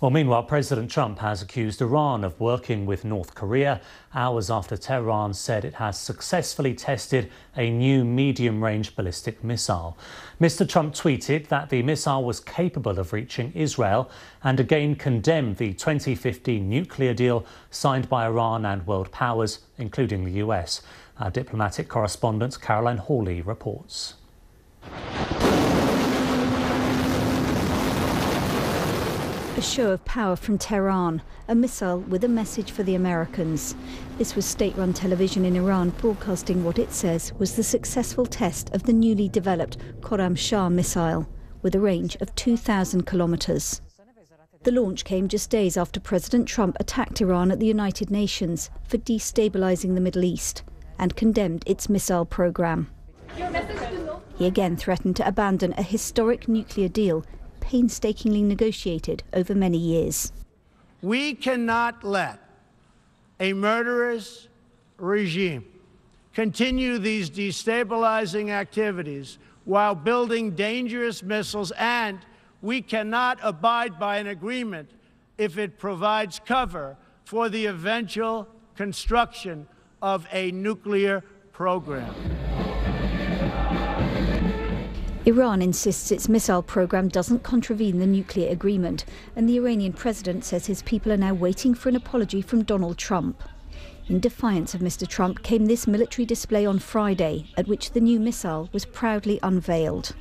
Well, meanwhile, President Trump has accused Iran of working with North Korea hours after Tehran said it has successfully tested a new medium-range ballistic missile. Mr. Trump tweeted that the missile was capable of reaching Israel and again condemned the 2015 nuclear deal signed by Iran and world powers, including the US. Our diplomatic correspondent Caroline Hawley reports. A show of power from Tehran, a missile with a message for the Americans. This was state-run television in Iran broadcasting what it says was the successful test of the newly developed Khorramshahr missile, with a range of 2,000 kilometers. The launch came just days after President Trump attacked Iran at the United Nations for destabilizing the Middle East and condemned its missile program. He again threatened to abandon a historic nuclear deal painstakingly negotiated over many years. We cannot let a murderous regime continue these destabilizing activities while building dangerous missiles, and we cannot abide by an agreement if it provides cover for the eventual construction of a nuclear program. Iran insists its missile program doesn't contravene the nuclear agreement, and the Iranian president says his people are now waiting for an apology from Donald Trump. In defiance of Mr. Trump came this military display on Friday, at which the new missile was proudly unveiled.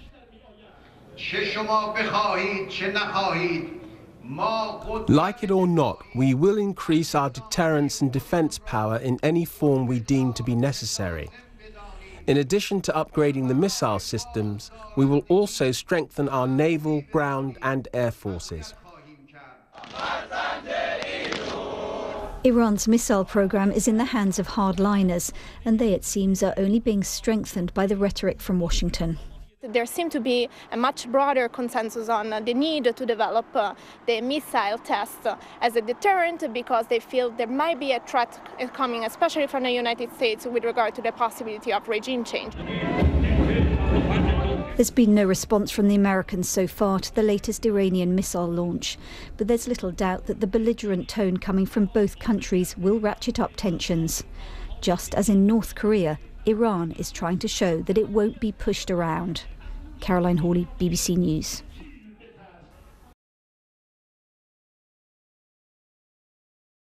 Like it or not, we will increase our deterrence and defence power in any form we deem to be necessary. In addition to upgrading the missile systems, we will also strengthen our naval, ground and air forces. Iran's missile program is in the hands of hardliners, and they, it seems, are only being strengthened by the rhetoric from Washington. There seems to be a much broader consensus on the need to develop the missile test as a deterrent, because they feel there might be a threat coming, especially from the United States, with regard to the possibility of regime change. There's been no response from the Americans so far to the latest Iranian missile launch, but there's little doubt that the belligerent tone coming from both countries will ratchet up tensions. Just as in North Korea, Iran is trying to show that it won't be pushed around. Caroline Hawley, BBC News.